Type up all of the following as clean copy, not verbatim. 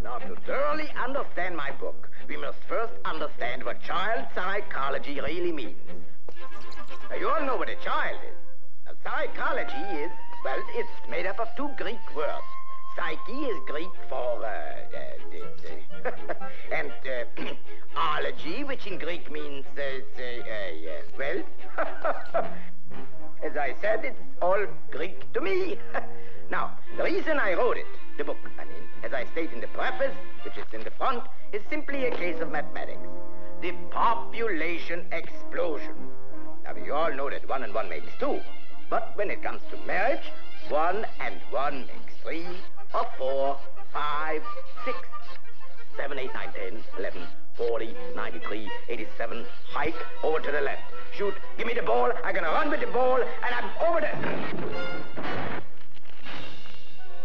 Now, to thoroughly understand my book, we must first understand what child psychology really means. Now, you all know what a child is. Now, psychology is, well, it's made up of two Greek words. Psyche is Greek for, and ology, which in Greek means, well, as I said, it's all Greek to me. Now, the reason I wrote it, the book, I mean, as I state in the preface, which is in the front, is simply a case of mathematics. The population explosion. Now, we all know that 1 and 1 makes 2. But when it comes to marriage, 1 and 1 makes 3, or 4, 5, 6, 7, 8, 9, 10, 11, 40, 93, 87, hike over to the left. Shoot, give me the ball, I'm gonna run with the ball, and I'm over the...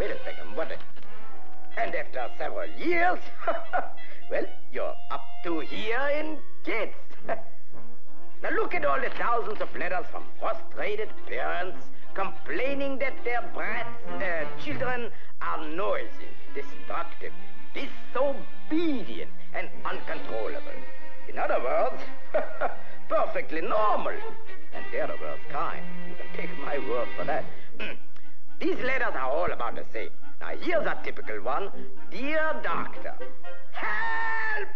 Wait a second, what? And after several years, well, you're up to here in kids. Now look at all the thousands of letters from frustrated parents complaining that their children are noisy, destructive, disobedient, and uncontrollable. In other words, perfectly normal. And they're the worst kind. You can take my word for that. These letters are all about the same. Now, here's a typical one. Dear Doctor, help!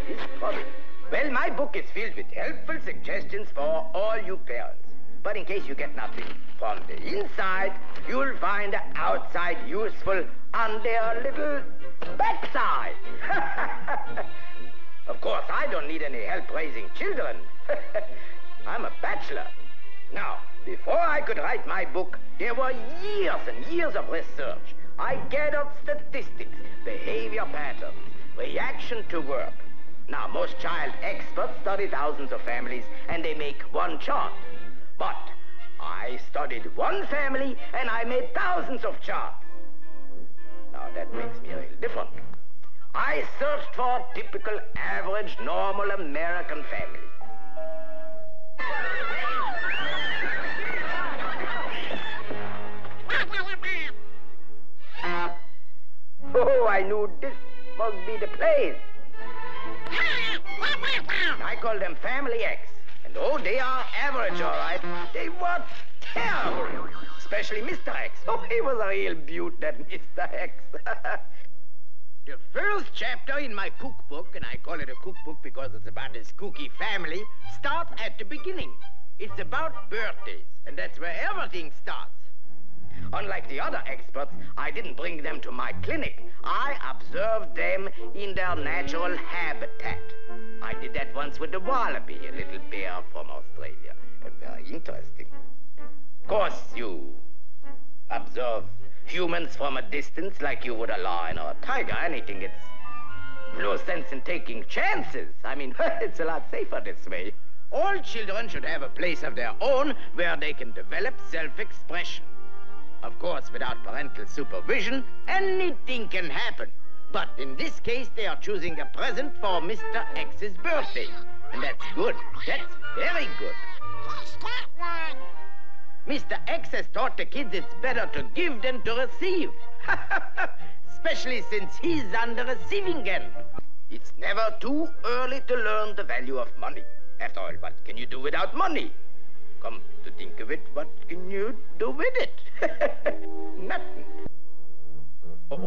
This trouble. Well, my book is filled with helpful suggestions for all you parents. But in case you get nothing from the inside, you'll find the outside useful on their little backside. Of course, I don't need any help raising children. I'm a bachelor. Now, before I could write my book, there were years and years of research. I gathered statistics, behavior patterns, reaction to work. Now, most child experts study thousands of families and they make one chart. But I studied one family and I made thousands of charts. Now, that makes me a little different. I searched for a typical, average, normal American family. Oh, I knew this must be the place. I call them Family X. And oh, they are average, all right. They were terrible. Especially Mr. X. Oh, he was a real beaut, that Mr. X. The first chapter in my cookbook, and I call it a cookbook because it's about this kooky family, starts at the beginning. It's about birthdays, and that's where everything starts. Unlike the other experts, I didn't bring them to my clinic. I observed them in their natural habitat. I did that once with the wallaby, a little bear from Australia. And very interesting. Of course, you observe humans from a distance like you would a lion or a tiger. Anything, it's no sense in taking chances. I mean, it's a lot safer this way. All children should have a place of their own where they can develop self-expression. Of course, without parental supervision, anything can happen. But in this case, they are choosing a present for Mr. X's birthday. And that's good. That's very good. Just that one. Mr. X has taught the kids it's better to give than to receive. Especially since he's on the receiving end. It's never too early to learn the value of money. After all, what can you do without money? Come to think of it, what can you do with it? Nothing. Oh,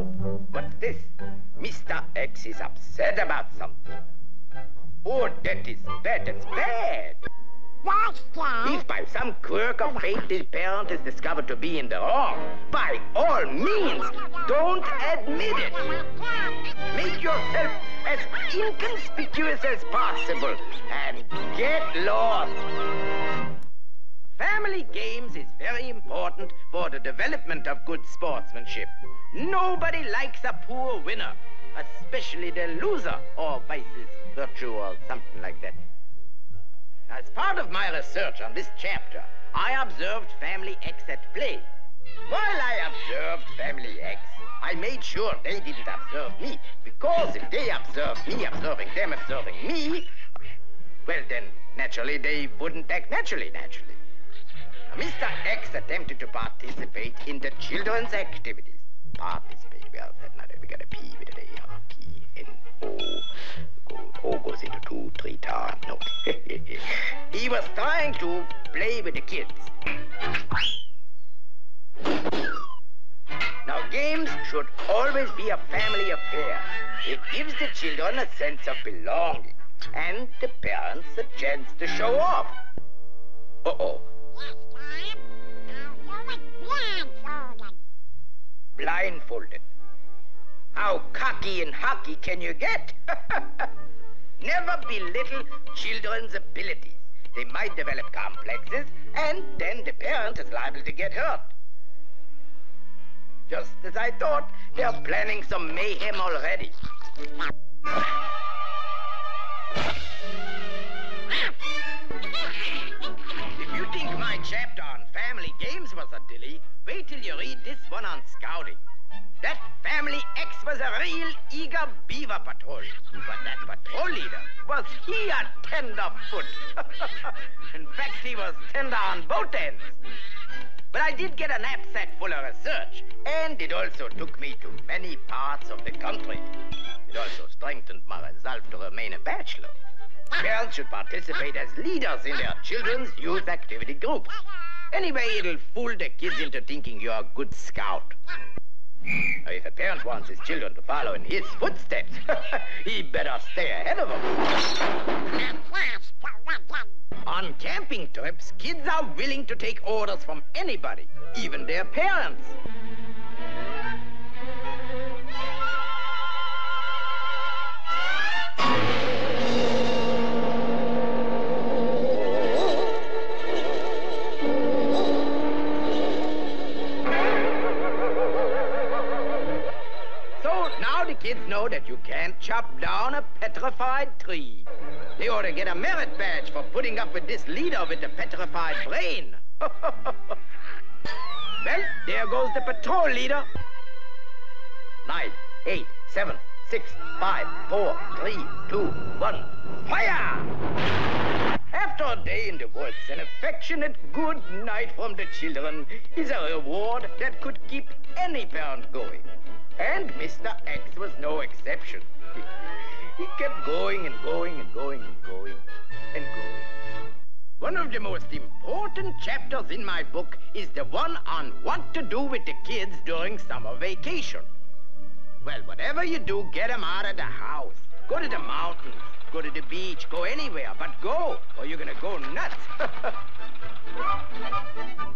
what's this? Mr. X is upset about something. Oh, that is bad. That's bad. What's that? If by some quirk of fate the parent is discovered to be in the wrong, by all means, don't admit it. Make yourself as inconspicuous as possible and get lost. Family games is very important for the development of good sportsmanship. Nobody likes a poor winner, especially the loser, or vice virtue, or something like that. As part of my research on this chapter, I observed Family X at play. While I observed Family X, I made sure they didn't observe me, because if they observed me observing them observing me, well then, naturally, they wouldn't act naturally. Mr. X attempted to participate in the children's activities. Participate. well, that's not it. We got a P with it. P-N-O. O goes into 2, 3 times. No. He was trying to play with the kids. Now, games should always be a family affair. It gives the children a sense of belonging, and the parents a chance to show off. Uh-oh. Yes, Dad. I'll do it blindfolded. Blindfolded. How cocky and hockey can you get? Never belittle children's abilities. They might develop complexes, and then the parent is liable to get hurt. Just as I thought, they're planning some mayhem already. If you think my chapter on family games was a dilly, wait till you read this one on scouting. That Family X was a real eager beaver patrol. But that patrol leader, was he a tenderfoot? In fact, he was tender on both ends. But I did get a knapsack full of research, and it also took me to many parts of the country. It also strengthened my resolve to remain a bachelor. Parents should participate as leaders in their children's youth activity groups. Anyway, it'll fool the kids into thinking you're a good scout. If a parent wants his children to follow in his footsteps, he better stay ahead of them. On camping trips, kids are willing to take orders from anybody, even their parents. Kids know that you can't chop down a petrified tree. They ought to get a merit badge for putting up with this leader with the petrified brain. Well, there goes the patrol leader. 9, 8, 7, 6, 5, 4, 3, 2, 1, fire! After a day in the woods, an affectionate good night from the children is a reward that could keep any parent going. And Mr. X was no exception. He kept going and going and going and going and going. One of the most important chapters in my book is the one on what to do with the kids during summer vacation. Well, whatever you do, get them out of the house. Go to the mountains, go to the beach, go anywhere, but go, or you're gonna go nuts.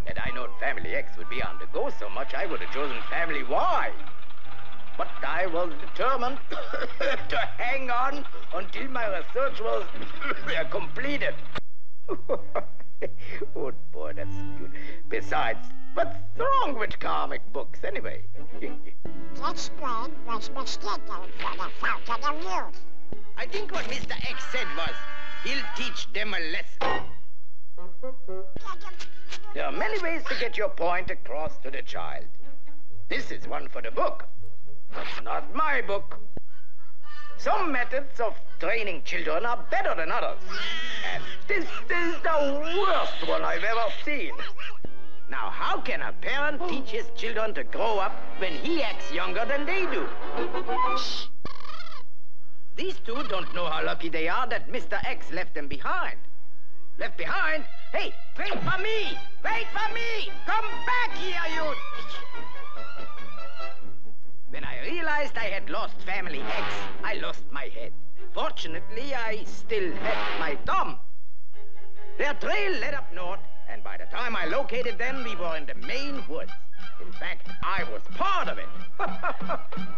Had I known Family X would be on the go so much, I would have chosen Family Y. But I was determined to hang on until my research was completed. Oh, boy, that's good. Besides, what's wrong with comic books, anyway? This spread was mistaken for the fountain of youth. I think what Mr. X said was, he'll teach them a lesson. There are many ways to get your point across to the child. This is one for the book. That's not my book. Some methods of training children are better than others. And this is the worst one I've ever seen. Now, how can a parent teach his children to grow up when he acts younger than they do? These two don't know how lucky they are that Mr. X left them behind. Left behind? Hey, wait for me! Wait for me! Come back here, you... When I realized I had lost Family X, I lost my head. Fortunately, I still had my thumb. Their trail led up north, and by the time I located them, we were in the Maine woods. In fact, I was part of it.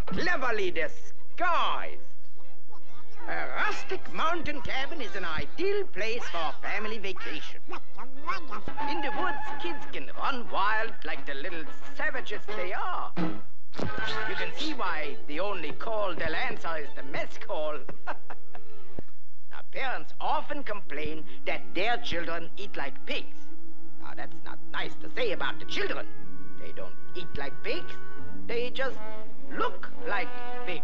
Cleverly disguised. A rustic mountain cabin is an ideal place for a family vacation. In the woods, kids can run wild like the little savages they are. You can see why the only call they'll answer is the mess call. Now, parents often complain that their children eat like pigs. Now, that's not nice to say about the children. They don't eat like pigs. They just look like pigs.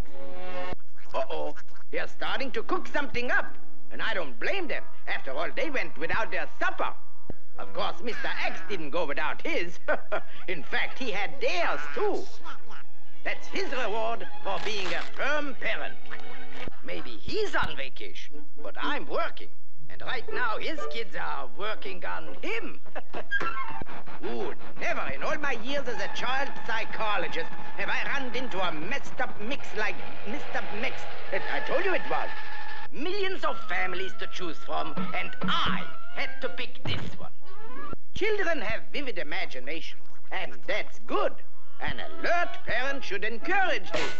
Uh-oh, they're starting to cook something up. And I don't blame them. After all, they went without their supper. Of course, Mr. X didn't go without his. In fact, he had theirs, too. That's his reward for being a firm parent. Maybe he's on vacation, but I'm working. And right now, his kids are working on him. Ooh, never in all my years as a child psychologist have I run into a messed up mix like Mr. Mix. I told you it was. Millions of families to choose from, and I had to pick this one. Children have vivid imaginations, and that's good. An alert parent should encourage this.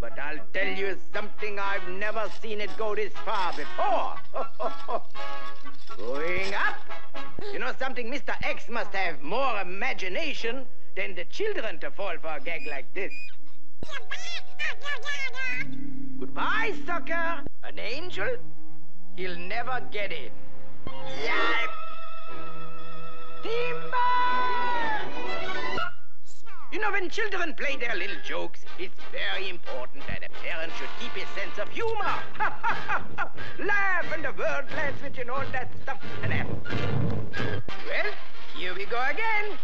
But I'll tell you something, I've never seen it go this far before. Going up. You know something, Mr. X must have more imagination than the children to fall for a gag like this. Goodbye, sucker. An angel? He'll never get in. Yeah. Timber! You know, when children play their little jokes, it's very important that a parent should keep his sense of humor. Laugh and the world laughs with you and all that stuff. And well, here we go again.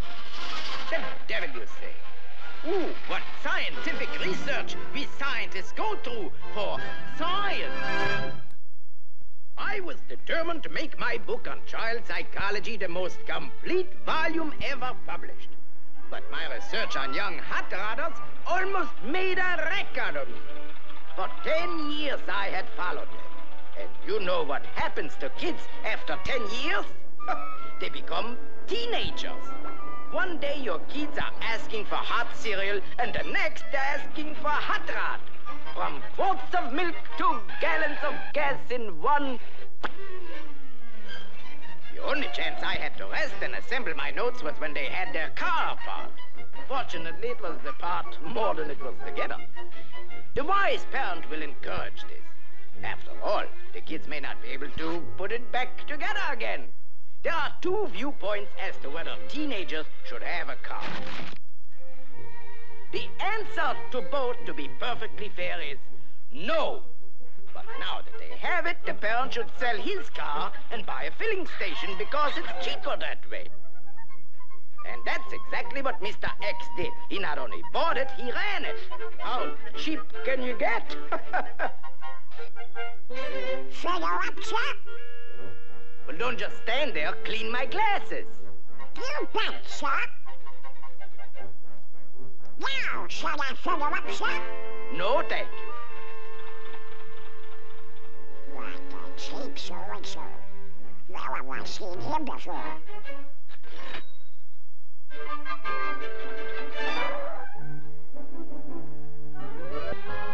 The devil, you say? Ooh, what scientific research we scientists go through for science. I was determined to make my book on child psychology the most complete volume ever published. But my research on young hot rodders almost made a wreck out of me. For 10 years I had followed them. And you know what happens to kids after 10 years? They become teenagers. One day your kids are asking for hot cereal, and the next they're asking for hot rod. From quarts of milk to gallons of gas in one. The only chance I had to rest and assemble my notes was when they had their car apart. Fortunately, it was apart more than it was together. The wise parent will encourage this. After all, the kids may not be able to put it back together again. There are two viewpoints as to whether teenagers should have a car. The answer to both, to be perfectly fair, is no. But now that they have it, the parent should sell his car and buy a filling station because it's cheaper that way. And that's exactly what Mr. X did. He not only bought it, he ran it. How cheap can you get? Fill her up, sir? Well, don't just stand there. Clean my glasses. You bet, sir. Now, shall I fill her up, sir? No, thank you. What a cheap so-and-so. Well, I've not seen him before.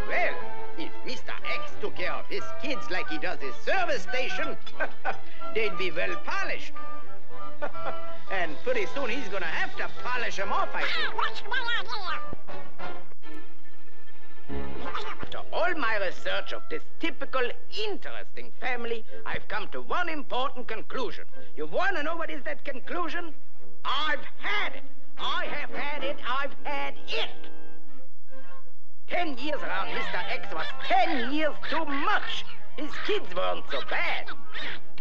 Well, if Mr. X took care of his kids like he does his service station, they'd be well polished. And pretty soon he's gonna have to polish them off, I think. What's my idea? After all my research of this typical, interesting family, I've come to one important conclusion. You want to know what is that conclusion? I've had it. I have had it. I've had it. 10 years around Mr. X was 10 years too much. His kids weren't so bad.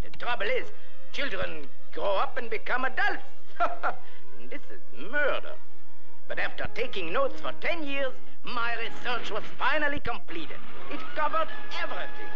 The trouble is, children grow up and become adults. This is murder. But after taking notes for 10 years, my research was finally completed. It covered everything.